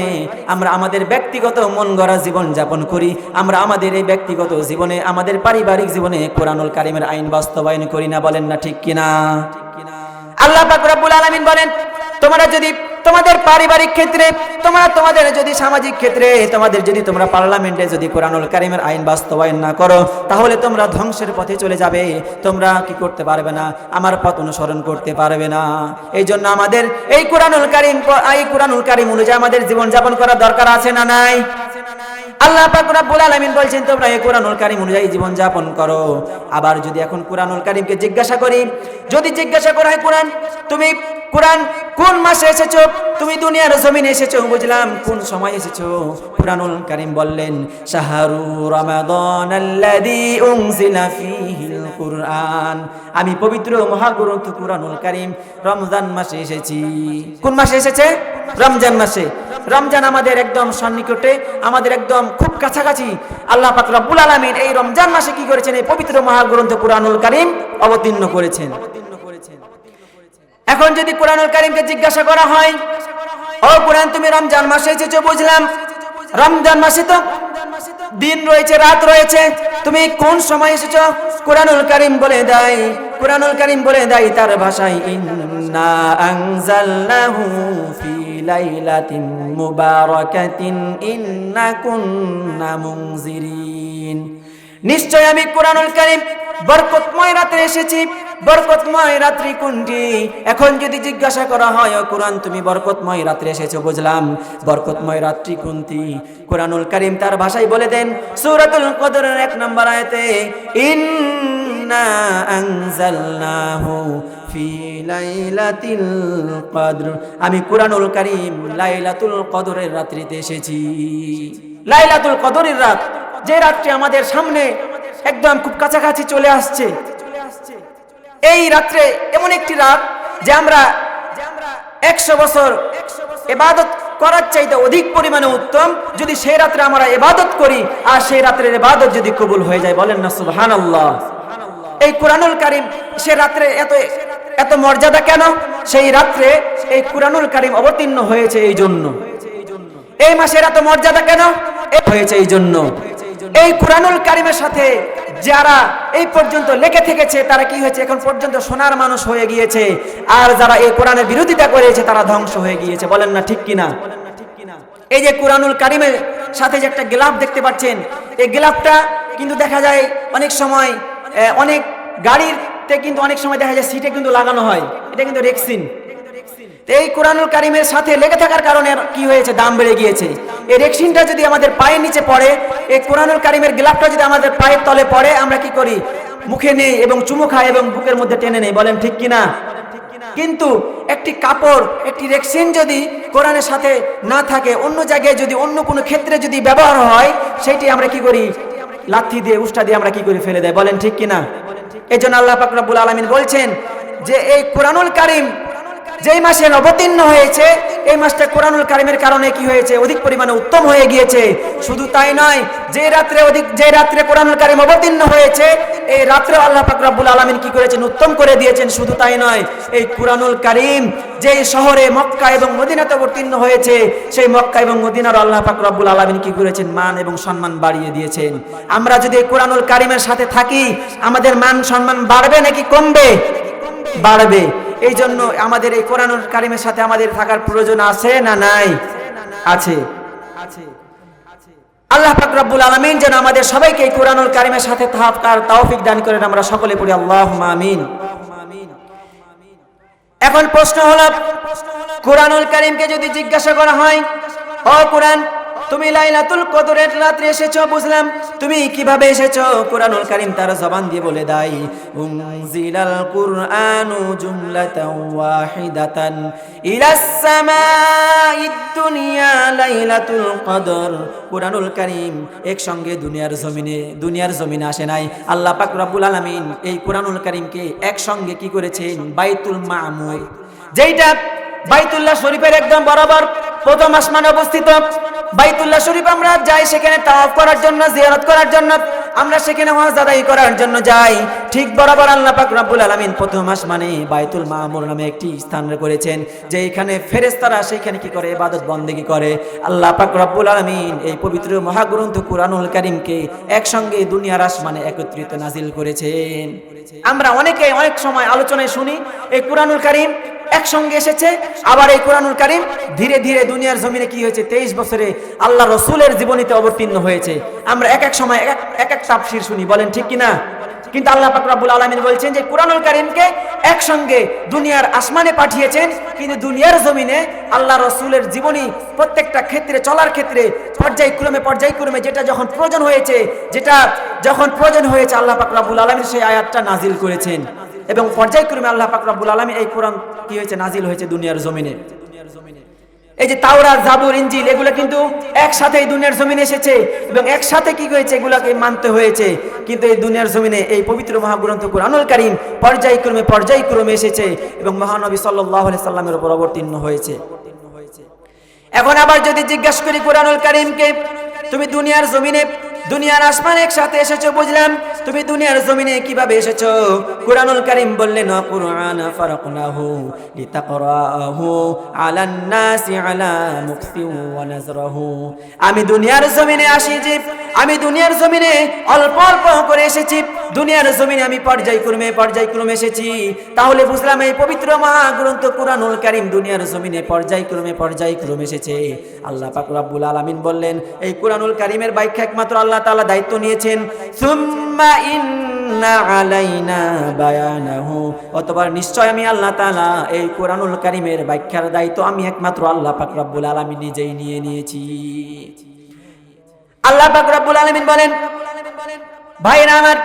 আমরা আমাদের ব্যক্তিগত মন গড়া জীবন যাপন করি। আমরা আমাদের এই ব্যক্তিগত জীবনে, আমাদের পারিবারিক জীবনে কোরআনুল কারীমের আইন বাস্তবায়ন করি না, বলেন না ঠিক কিনা? আল্লাহ পাক রব্বুল আলামিন বলেন, তোমরা যদি তোমাদের পারিবারিক ক্ষেত্রে, তোমাদের যদি সামাজিক ক্ষেত্রে, তোমরা পার্লামেন্টে যদি কোরআনুল কারীমের আইন বাস্তবায়ন না করো, তাহলে তোমরা ধ্বংসের পথে চলে যাবে। তোমরা কি করতে পারবে না? আমার পথ অনুসরণ করতে পারবে না। এই জন্য আমাদের এই কোরআনুল কারীম অনুযায়ী আমাদের জীবন যাপন করা দরকার আছে না নাই? আল্লাহ পাক রব্বুল আলামিন বলছেন, তোমরা এই কোরআনুল কারীম অনুযায়ী জীবন যাপন করো। আবার যদি এখন কোরআনুল কারীমকে জিজ্ঞাসা করি, যদি জিজ্ঞাসা করা হয়, তুমি কোরআন কোন মাসে এসেছো? তুমি দুনিয়ার জমিনে এসেছো, বুঝলাম, কোন সময় এসেছো? কোরআনুল কারীম বললেন, শাহরু রমাদানাল্লাযী উনজিলা ফীহিল কুরআন, আমি পবিত্র মহাগ্রন্থ কোরআনুল কারীম রমজান মাসে এসেছি। কোন মাসে এসেছে? রমজান মাসে। রমজান আমাদের একদম সন্নিকটে, আমাদের একদম খুব কাছাকাছি। আল্লাহ পাক রব্বুল আলামিন এই রমজান মাসে কি করেছেন? এই পবিত্র মহাগ্রন্থ কোরআনুল কারীম অবতীর্ণ করেছেন। এখন যদি কোরআনুল কারীমকে জিজ্ঞাসা করা হয়, ও কোরআন, তুমি রমজান মাসে এসেছো, বুঝলাম, রমজান মাসে তো দিন রয়েছে, রাত রয়েছে, তুমি কোন সময় এসেছো? কোরআনুল কারীম বলে দেয় তার ভাষায়, ইন্না আনজালনাহু ফি লাইলাতিন মুবারাকাতিন ইন্না কুন্না মুনজিরিন, নিশ্চয় আমি কোরআনুল কারীম বরকতময় রাতে এসেছি। বরকতময় রাত্রি কোনটি? এখন যদি জিজ্ঞাসা করা হয়, ও কোরআন, তুমি বরকতময় রাত্রে এসেছো, বুঝলাম, বরকতময় রাত্রি কোনটি? কোরআনুল কারীম তার ভাষায় বলে দেন সূরাতুল কদরের 1 নম্বর আয়াতে, ইন্না আনজালনাহু ফি লাইলাতিল কদর, আমি কোরআনুল কারীম লাইলাতুল কদরের রাত্রিতে এসেছি। লাইলাতুল কদরের রাত, যে রাতটি আমাদের সামনে একদম খুব কাছাকাছি চলে আসছে। এই রাত্রে এমন একটি রাত যে আমরা 100 বছর ইবাদত করার চাইতে অধিক পরিমাণে উত্তম যদি সেই রাত্রে আমরা ইবাদত করি, আর সেই রাত্রের ইবাদত যদি কবুল হয়ে যায়, বলেন না সুবহানাল্লাহ। এই কোরআনুল কারীম সে রাত্রে এত মর্যাদা কেন? সেই রাত্রে এই কোরআনুল কারীম অবতীর্ণ হয়েছে এই জন্য। এই মাসের এত মর্যাদা কেন হয়েছে? এই জন্য এই কোরআনুল কারীমের সাথে যারা এই পর্যন্ত লেগে থেকেছে, তারা কি হয়েছে? এখন পর্যন্ত সোনার মানুষ হয়ে গিয়েছে। আর যারা এই কোরআনের বিরোধিতা করেছে, তারা ধ্বংস হয়ে গিয়েছে, বলেন না ঠিক কিনা? এই যে কোরআনুল কারীমের সাথে যে একটা গিলাফ দেখতে পাচ্ছেন, এই গিলাফটা কিন্তু দেখা যায় অনেক সময় অনেক গাড়িতে কিন্তু অনেক সময় দেখা যায় সিটে কিন্তু লাগানো হয়, এটা কিন্তু রেক্সিন। এই কোরআনুল কারীমের সাথে লেগে থাকার কারণে কি হয়েছে? দাম বেড়ে গিয়েছে। এই রেক্সিনটা যদি আমাদের পায়ের নিচে পড়ে, এই কোরআনুল কারীমের গিলাফটা যদি আমাদের পায়ের তলে পড়ে, আমরা কি করি? মুখে নেই এবং চুমু খাই এবং বুকের মধ্যে টেনে নেই, বলেন ঠিক কিনা? কিন্তু একটি কাপড়, একটি রেক্সিন যদি কোরআনের সাথে না থাকে, অন্য জায়গায় যদি অন্য কোনো ক্ষেত্রে যদি ব্যবহার হয়, সেটি আমরা কি করি? লাথি দিয়ে, উষ্টা দিয়ে আমরা কি করি? ফেলে দেয়, বলেন ঠিক কিনা? এই জন্য আল্লাহ পাক রব্বুল আলামিন বলছেন যে এই কোরআনুল কারীম যেই মাসে অবতীর্ণ হয়েছে, এই মাসটা কোরআনুল কারীমের কারণে কি হয়েছে? অধিক পরিমাণে উত্তম হয়ে গিয়েছে। শুধু তাই নয়, যে রাত্রে কোরআনুল কারীম অবতীর্ণ হয়েছে, এই রাত্রে আল্লাহ পাক রব্বুল আলামিন কি করেছেন? উত্তম করে দিয়েছেন। শুধু তাই নয়, এই কোরআনুল কারীম যেই শহরে মক্কা এবং মদিনাতে অবতীর্ণ হয়েছে, সেই মক্কা এবং মদিনার আল্লাহ পাক রব্বুল আলামিন কি করেছেন? মান এবং সম্মান বাড়িয়ে দিয়েছেন। আমরা যদি এই কোরআনুল কারীমের সাথে থাকি, আমাদের মান সম্মান বাড়বে নাকি কমবে? বাড়বে। এই জন্য আমাদের এই কোরআনুল কারীমের সাথে আমাদের থাকার প্রয়োজন আছে না নাই? আছে। আল্লাহ পাক রব্বুল আলামিন যেন আমাদের সবাইকে এই কোরআনুল কারীমের সাথে থাকার তৌফিক দান করেন। আমরা সকলে পড়ি আল্লাহুম্মা আমিন। এখন প্রশ্ন হলো, কোরআনুল কারীমকে যদি জিজ্ঞাসা করা হয়, ও কোরআন, তুমি লাইলাতুল কদরের রাতে এসেছো, বুঝলাম, তুমি কিভাবে এসেছো? কোরআনুল কারীম তার জবান দিয়ে বলে দেয়, উনজিলাল কুরআনু জুমলাতান ওয়াহিদাতান ইলাস সামাঈদ দুনিয়া লাইলাতুল কদর। কোরআনুল কারীম একসঙ্গে দুনিয়ার জমিনে আসে নাই। আল্লাহ পাক রব্বুল আলামিন এই কোরআনুল কারীমকে একসঙ্গে কি করেছেন? বাইতুল মামুর, যেইটা বাইতুল্লাহ শরীফের একদম বরাবর প্রথম আসমানে অবস্থিত, বাইতুল্লাহ শরীফ আমরা যাই সেখানে তাওয়াফ করার জন্য, জিয়ারত করার জন্য, আমরা সেখানে হজ আদায় করার জন্য যাই। ঠিক বরাবর আল্লাহ পাক রব্বুল আলামিন প্রথম আসমানে বাইতুল মামুর নামে একটি স্থান করেছেন, যে এখানে ফেরেশতারা সেখানে কি করে, ইবাদত বন্দেগী করে। আল্লাহ পাক রব্বুল আলামিন এই পবিত্র মহাগ্রন্থ কুরআনুল কারীমকে একসঙ্গে দুনিয়ার আসমানে একত্রিত নাজিল করেছেন। আমরা অনেকে অনেক সময় আলোচনায় শুনি এই কুরআনুল কারীম একসঙ্গে এসেছে, আবার এই কুরআনুল কারীম ধীরে ধীরে দুনিয়ার জমিনে কি হয়েছে, 23 বছরে আল্লাহ রসুলের জীবনীতে অবতীর্ণ হয়েছে। আমরা এক এক সময় এক এক তাফসীর শুনি, বলেন ঠিক কিনা? কিন্তু আল্লাহ পাক রব্বুল আলামিন বলছেন যে কুরআনুল কারীমকে একসঙ্গে দুনিয়ার আসমানে পাঠিয়েছেন, কিন্তু দুনিয়ার জমিনে আল্লাহ রসুলের জীবনী প্রত্যেকটা ক্ষেত্রে, চলার ক্ষেত্রে পর্যায়ক্রমে যেটা যখন প্রয়োজন হয়েছে আল্লাহ পাক রব্বুল আলামিন সেই আয়াতটা নাজিল করেছেন, এবং পর্যায়ক্রমে আল্লাহ পাক রব্বুল আলামিন এই কোরআন কি হয়েছে, নাজিল হয়েছে দুনিয়ার জমিনে। এই যে তাওরাত, জাবুর, ইনজিল এগুলো কিন্তু একসাথেই দুনিয়ার জমিনে এসেছে, এবং একসাথে কি হয়েছে, এগুলাকে মানতে হয়েছে। কিন্তু এই দুনিয়ার জমিনে এই পবিত্র মহাগ্রন্থ কুরআনুল কারীম পর্যায়ক্রমে এসেছে এবং মহানবী সাল্লাল্লাহু আলাইহি সাল্লামের উপর অবতীর্ণ হয়েছে। এখন আবার যদি জিজ্ঞাসা করি কুরআনুল কারীমকে, তুমি দুনিয়ার জমিনে, দুনিয়ার আসমানে একসাথে এসেছো বুঝলাম, তুমি দুনিয়ার জমিনে কিভাবে এসেছো? কুরআনুল কারীম বললেন, কুরআন ফারাকনাহু লিতাকরাহু আলান নাসি আলা মুকসিন ওয়া নাজরাহু। আমি দুনিয়ার জমিনে আসিছি, আমি দুনিয়ার জমিনে অল্প অল্প করে এসেছি, দুনিয়ার জমিনে আমি পর্যায়ক্রমে এসেছি। তাহলে বুঝলাম এই পবিত্র মহাগ্রন্থ কুরআনুল কারীম দুনিয়ার জমিনে পর্যায়ক্রমে এসেছে। আল্লাহ পাক রব্বুল আলামিন বললেন, এই কুরআনুল কারীমের ব্যাখ্যা একমাত্র আল্লাহ তাআলা দায়িত্ব নিয়েছেন। সুম্মা ইন্না আলাইনা বায়ানাহু, অতঃপর নিশ্চয় আমি আল্লাহ তাআলা এই কুরআনুল কারীমের ব্যাখ্যার দায়িত্ব আমি একমাত্র আল্লাহ পাক রব্বুল আলামিন নিজেই নিয়েছি। আল্লাহ পাক রব্বুল আলামিন বলেন, ভাইরা আমার,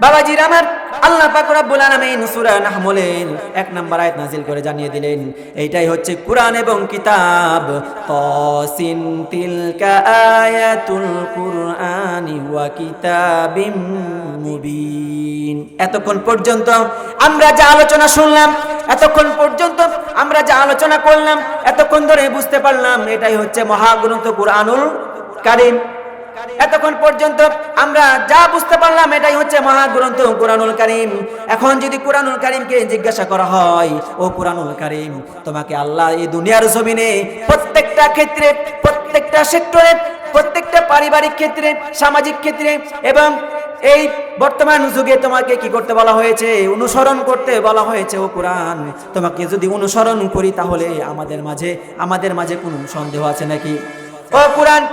বাবাজিরা আমার, আল্লাহ পাক রব্বুল আলামিন সূরা নাহলের 1 নম্বর আয়াত নাজিল করে জানিয়ে দিলেন, এইটাই হচ্ছে কুরআন এবং কিতাব। তাসিন তিলকা আয়াতুল কুরআনি ওয়া কিতাবিম মুবিন। এতক্ষণ পর্যন্ত আমরা যা আলোচনা শুনলাম, এতক্ষণ পর্যন্ত আমরা যা আলোচনা করলাম, এতক্ষণ ধরে বুঝতে পারলাম এটাই হচ্ছে মহাগ্রন্থ কুরআনুল কারীম। এতক্ষণ পর্যন্ত আমরা যা বুঝতে পারলাম এটাই হচ্ছে মহাগ্রন্থ কুরআনুল কারীম। এখন যদি কুরআনুল কারীমকে জিজ্ঞাসা করা হয়, ও কুরআনুল কারীম, তোমাকে আল্লাহ এই দুনিয়ার জমিনে প্রত্যেকটা ক্ষেত্রে, প্রত্যেকটা সেক্টরে, প্রত্যেকটা পারিবারিক ক্ষেত্রে, সামাজিক ক্ষেত্রে এবং এই বর্তমান যুগে তোমাকে কি করতে বলা হয়েছে? অনুসরণ করতে বলা হয়েছে। ও কুরআন, তোমাকে যদি অনুসরণ করি তাহলে আমাদের মাঝে কোনো সন্দেহ আছে নাকি? ও কুরআন,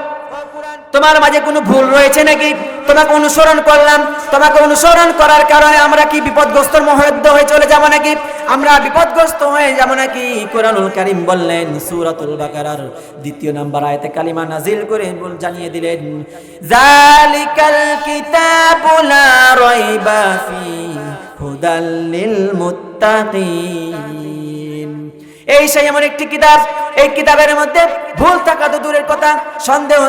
তোমার মাঝে কোনো ভুল রয়েছে নাকি? তোমাকে অনুসরণ করলাম, তোমাকে অনুসরণ করার কারণে আমরা কি বিপদগ্রস্ত হয়ে চলে যাব নাকি? আমরা বিপদগ্রস্ত হয়ে যাব নাকি? কুরআনুল কারীম বললেন, সূরাতুল বাকারার 2 নম্বর আয়াতে কালিমা নাজিল করে জানিয়ে দিলেন, যালিকাল কিতাবু লা রাইবা ফীহি হুদাল লিল মুত্তাকিন। এই সেই এমন একটি কিতাব, এই কিতাবের মধ্যে ভুল থাকা তো দূরের কথা, সন্দেহ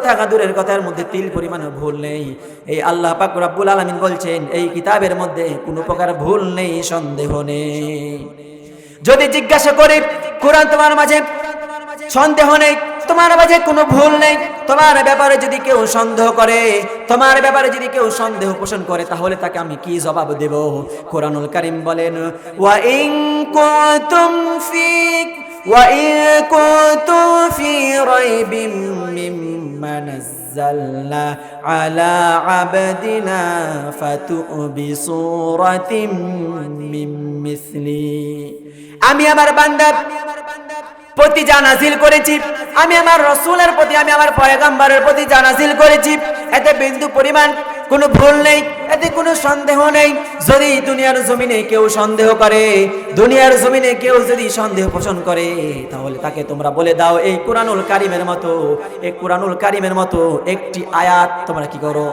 থাকা দূরের কথা, এর মধ্যে তিল পরিমাণের ভুল নেই। এই আল্লাহ পাক রব্বুল আলামিন বলছেন, এই কিতাবের মধ্যে কোনো প্রকার ভুল নেই, সন্দেহ নেই। যদি জিজ্ঞাসা করি, কুরআন তোমার মাঝে সন্দেহ নেই, তোমার মাঝে কোনো ভুল নেই, তোমার ব্যাপারে যদি কেউ সন্দেহ করে, তোমার ব্যাপারে যদি কেউ সন্দেহ পোষণ করে, তাহলে তাকে আমি কি জবাব দেব? কুরআনুল কারীম বলেন, ওয়া ইন কুনতুম ফি রাইবিম মিম্মা নাযালনা আলা আবদিনা ফাতু বিসূরাতিম মিন মিসলি। আমি আমার বান্দার প্রতি যা নাজিল করেছি, আমি আমার রাসূলের প্রতি, আমি আমার পয়গম্বরের প্রতি যা নাজিল করেছি, এতে বিন্দু পরিমাণ কোনো ভুল নেই, এতে কোনো সন্দেহ নেই। যদি দুনিয়ার জমিনে কেউ সন্দেহ করে, দুনিয়ার জমিনে কেউ যদি সন্দেহ পোষণ করে, তাহলে তাকে তোমরা বলে দাও, এই কুরআনুল কারীমের মতো একটি আয়াত তোমরা কি করো?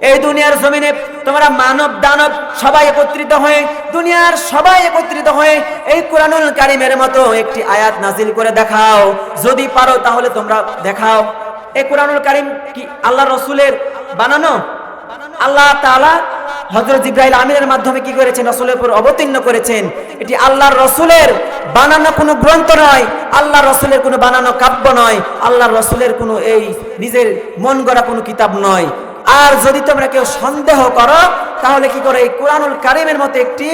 এই দুনিয়ার জমিনে তোমরা মানব দানব সবাই একত্রিত হয়ে, দুনিয়ার সবাই একত্রিত হয়ে এই কুরআনুল কারীমের মতো একটি আয়াত নাজিল করে দেখাও। যদি পারো তাহলে তোমরা দেখাও। এই কুরআনুল কারীম কি আল্লাহর রাসূলের বানানো? আল্লাহ তাআলা হযরত জিবরাইল আমিনের মাধ্যমে কি করেছেন? রাসূলের উপর অবতীর্ণ করেছেন। এটি আল্লাহর রাসূলের বানানো কোনো গ্রন্থ নয়, আল্লাহর রাসূলের কোনো বানানো কাব্য নয়, আল্লাহর রাসূলের কোনো এই নিজের মন গড়া কোনো কিতাব নয়। আর যদি তোমরা কেউ সন্দেহ করো তাহলে কি করো? এই কোরআনুল কারীমের মতো একটি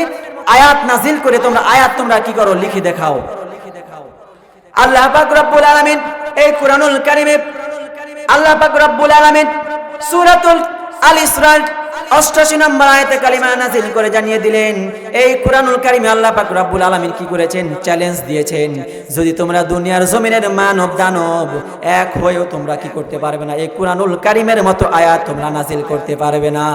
আয়াত নাজিল করে তোমরা কি করো? লিখে দেখাও। আল্লাহ পাক রব্বুল আলামিন এই কোরআনুল কারীমে আল্লাহ পাক রব্বুল আলামিন সূরাতুল আল ইসরার ৮৮ নম্বর আয়াতে কালিমা নাযিল করে জানিয়ে দিলেন, এই কোরআনুল কারীমে আল্লাহ পাক রব্বুল আলামিন কি করেছেন? চ্যালেঞ্জ দিয়েছেন, যদি তোমরা দুনিয়ার জমিনের মানব দানব এক হয়েও তোমরা কি করতে পারবে না? এই কোরআনুল কারীমের মতো আয়াত তোমরা নাযিল করতে পারবে না।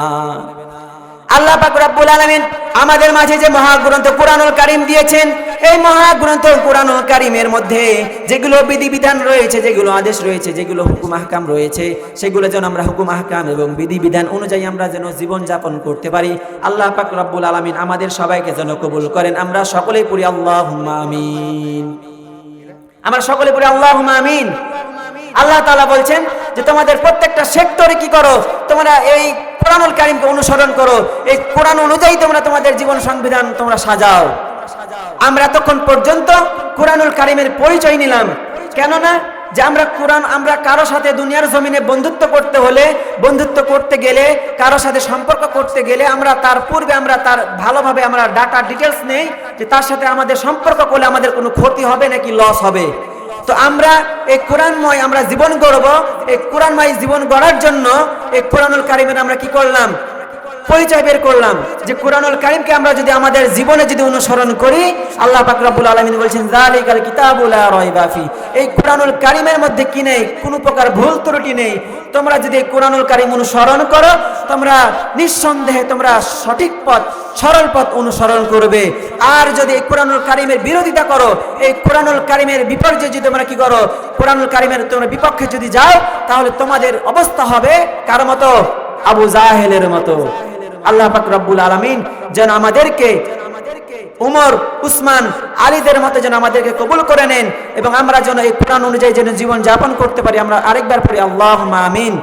আল্লাহ পাক রব্বুল আলামিন আমাদের মাঝে যে মহাগ্রন্থ কোরআনুল কারীম দিয়েছেন, এই মহাগ্রন্থ কোরআনুল কারীমের মধ্যে যেগুলো বিধিবিধান রয়েছে, যেগুলো আদেশ রয়েছে, যেগুলো হুকুম আহকাম রয়েছে, সেগুলো যেন আমরা হুকুম আহকাম এবং বিধিবিধান অনুযায়ী আমরা যেন জীবন যাপন করতে পারি। আল্লাহ পাক রব্বুল আলামিন আমাদের সবাইকে যেন কবুল করেন। আমরা সকলেই পড়ি আল্লাহুম্মা আমিন। আমরা সকলে পড়ি আল্লাহুম্মা আমিন। আল্লাহ তাআলা বলছেন যে তোমাদের প্রত্যেকটা সেক্টরে কি করো? তোমরা এই কোরআনুল কারীমকে অনুসরণ করো, এই কোরআন অনুযায়ী তোমরা তোমাদের জীবন সংবিধান তোমরা সাজাও। আমরা তখন পর্যন্ত কোরআনুল কারীমের পরিচয় নিলাম, কেননা যে আমরা কারো সাথে দুনিয়ার জমিনে বন্ধুত্ব করতে হলে, বন্ধুত্ব করতে গেলে, কারো সাথে সম্পর্ক করতে গেলে আমরা তার পূর্বে তার ভালোভাবে ডাটা ডিটেলস নেই যে তার সাথে আমাদের সম্পর্ক করলে আমাদের কোনো ক্ষতি হবে নাকি লস হবে। তো আমরা এই কোরআনময় আমরা জীবন গড়ব, এই কোরআনময় জীবন গড়ার জন্য এই কোরআনুল কারীমের আমরা কি করলাম? পরিচয় বের করলাম যে কোরআনুল কারীমকে আমরা যদি আমাদের জীবনে যদি অনুসরণ করি, আল্লাহ পাক রব্বুল আলামিন বলেছেন যালিকাল কিতাবু লা রাইবা ফি, এই কোরআনুল কারীমের মধ্যে কি নেই? কোনো প্রকার ভুল ত্রুটি নেই। তোমরা যদি এই কোরআনুল কারীম অনুসরণ করো, তোমরা নিঃসন্দেহে তোমরা সঠিক পথ, সরল পথ অনুসরণ করবে। আর যদি এই কোরআনুল কারীমের বিরোধিতা করো, এই কোরআনুল কারীমের বিপর্যয়ে যদি তোমরা কি করো? কোরআনুল কারীমের তোমরা বিপক্ষে যদি যাও, তাহলে তোমাদের অবস্থা হবে কার মতো? আবু জাহেলের মতো। আল্লাহ পাক রব্বুল আলামিন যেন আমাদেরকে উমর, উসমান, আলীদের মতো যেন আমাদেরকে কবুল করে নেন এবং আমরা যেন এই কোরআন অনুযায়ী যেন জীবন যাপন করতে পারি। আমরা আরেকবার পড়ি আল্লাহুম্মা আমিন।